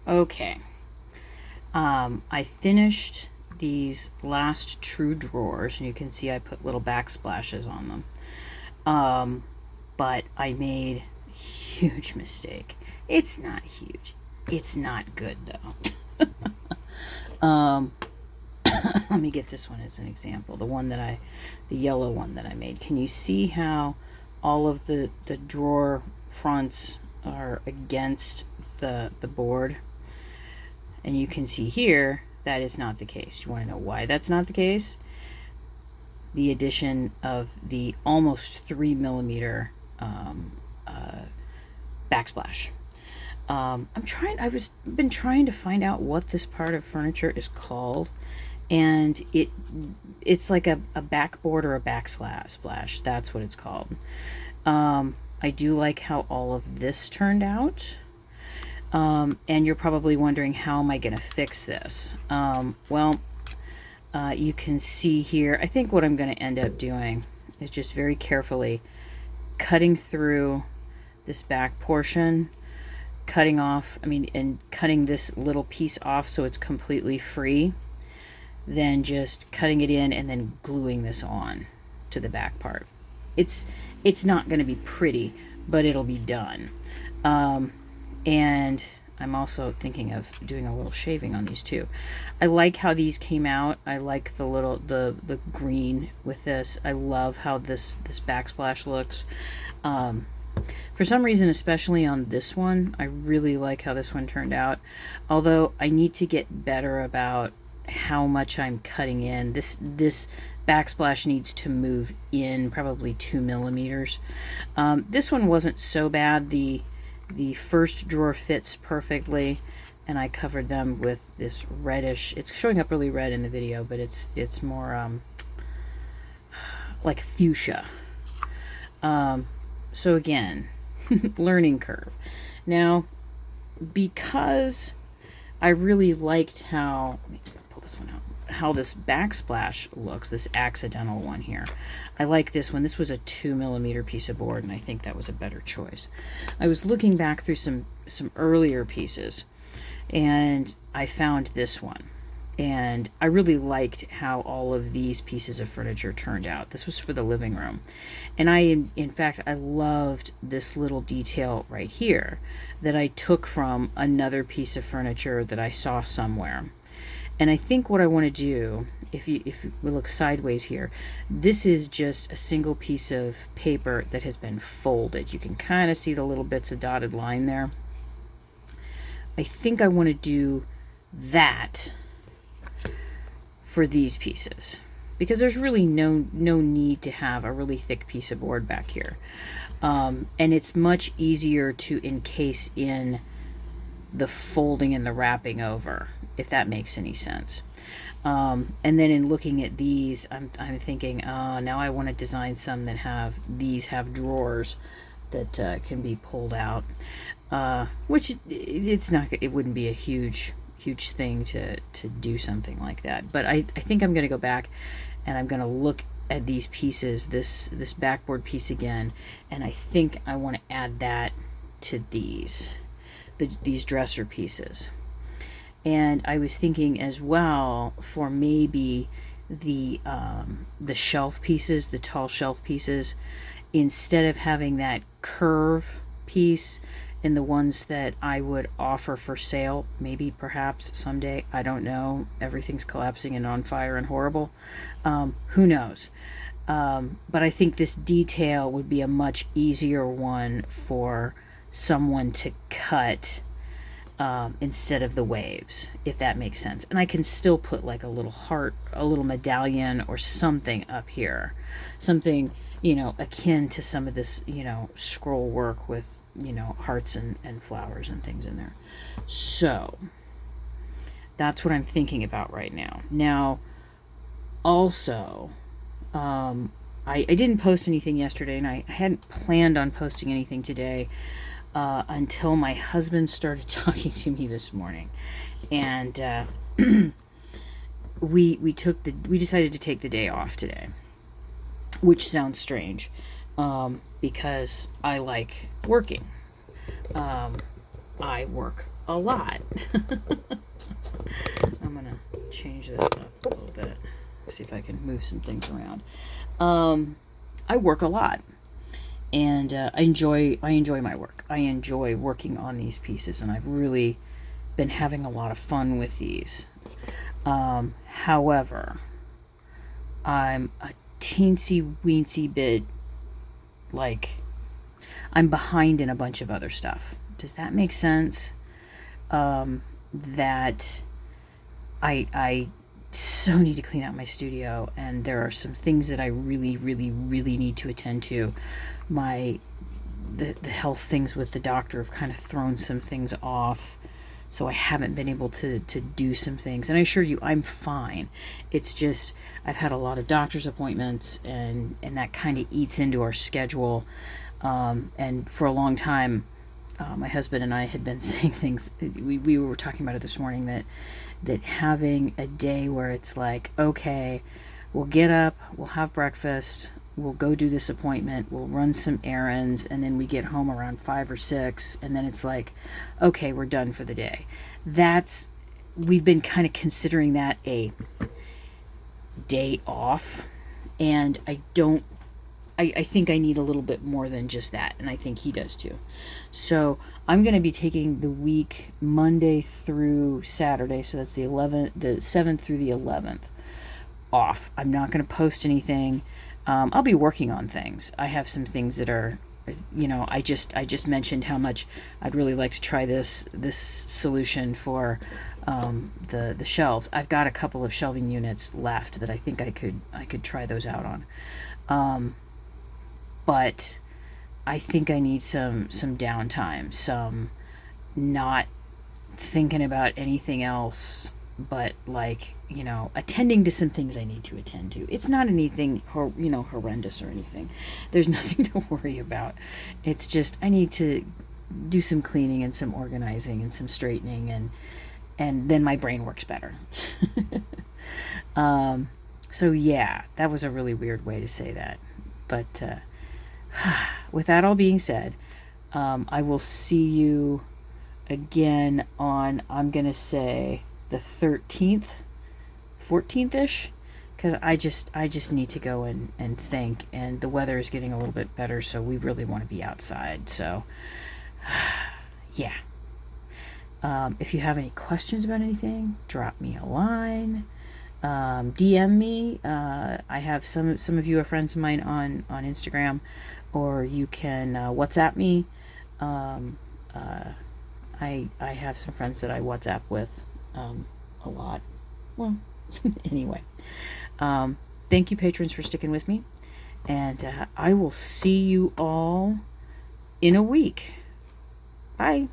Okay. I finished these last true drawers, and you can see I put little backsplashes on them. But I made a huge mistake. It's not huge. It's not good though. Let me get this one as an example. The yellow one that I made. Can you see how all of the drawer fronts are against the board? And you can see here that is not the case. You want to know why that's not the case? The addition of the almost 3 millimeter backsplash. Been trying to find out what this part of furniture is called, and it's like a backboard or a backsplash. That's what it's called. I do like how all of this turned out. And you're probably wondering, how am I going to fix this? You can see here, I think what I'm going to end up doing is just very carefully cutting through this back portion, cutting this little piece off so it's completely free, then just cutting it in and then gluing this on to the back part. It's not going to be pretty, but it'll be done. And I'm also thinking of doing a little shaving on these too. I like how these came out. I like the green with this. I love how this backsplash looks. For some reason, especially on this one, I really like how this one turned out. Although I need to get better about how much I'm cutting in. This backsplash needs to move in probably 2 millimeters. This one wasn't so bad. The first drawer fits perfectly, and I covered them with this reddish. It's showing up really red in the video, but it's more like fuchsia. So again, learning curve. Now, because I really liked how, let me pull this one out, how this backsplash looks, this accidental one here. I like this one. This was a 2 millimeter piece of board, and I think that was a better choice. I was looking back through some earlier pieces, and I found this one. And I really liked how all of these pieces of furniture turned out. This was for the living room. And in fact, I loved this little detail right here that I took from another piece of furniture that I saw somewhere. And I think what I want to do, if we look sideways here, this is just a single piece of paper that has been folded. You can kind of see the little bits of dotted line there. I think I want to do that for these pieces, because there's really no need to have a really thick piece of board back here. And it's much easier to encase in the folding and the wrapping over, if that makes any sense. And then in looking at these, I'm thinking, now I want to design some that have drawers that can be pulled out, which it wouldn't be a huge thing to do something like that. But I think I'm going to go back and I'm going to look at these pieces, this backboard piece again, and I think I want to add that to these dresser pieces. And I was thinking as well for maybe the shelf pieces, the tall shelf pieces, instead of having that curve piece in the ones that I would offer for sale, maybe perhaps someday, I don't know, everything's collapsing and on fire and horrible, who knows. But I think this detail would be a much easier one for someone to cut instead of the waves, if that makes sense. And I can still put like a little heart, a little medallion or something up here, something akin to some of this scroll work with hearts and flowers and things in there. So that's what I'm thinking about right now. Now, also, I didn't post anything yesterday, and I hadn't planned on posting anything today until my husband started talking to me this morning, and we decided to take the day off today, which sounds strange, because I like working. I work a lot. I'm going to change this up a little bit. See if I can move some things around. I work a lot, and I enjoy my work. I enjoy working on these pieces, and I've really been having a lot of fun with these. However, I'm a teensy weensy bit, like, I'm behind in a bunch of other stuff. Does that make sense? That I so need to clean out my studio, and there are some things that I really, really, really need to attend to. The health things with the doctor have kind of thrown some things off, so I haven't been able to do some things. And I assure you, I'm fine. It's just I've had a lot of doctor's appointments, and that kind of eats into our schedule. And for a long time, my husband and I had been saying things. We were talking about it this morning, that having a day where it's like, okay, we'll get up, we'll have breakfast, we'll go do this appointment, we'll run some errands, and then we get home around 5 or 6, and then it's like, okay, we're done for the day. We've been kind of considering that a day off, and I think I need a little bit more than just that, and I think he does too. So I'm going to be taking the week Monday through Saturday, so that's the 7th through the 11th, off. I'm not going to post anything. I'll be working on things. I have some things that are, I just mentioned how much I'd really like to try this solution for the shelves. I've got a couple of shelving units left that I think I could try those out on. But I think I need some downtime, some not thinking about anything else, but attending to some things I need to attend to. It's not anything horrendous or anything. There's nothing to worry about. It's just I need to do some cleaning and some organizing and some straightening, and then my brain works better. So yeah, that was a really weird way to say that, but with that all being said, I will see you again on, I'm going to say, the 13th, 14th-ish, because I just need to go and think, and the weather is getting a little bit better, so we really want to be outside. So, yeah. If you have any questions about anything, drop me a line. DM me. I have some of you are friends of mine on Instagram, or you can WhatsApp me. I have some friends that I WhatsApp with a lot. Well, anyway, thank you, patrons, for sticking with me, and I will see you all in a week. Bye.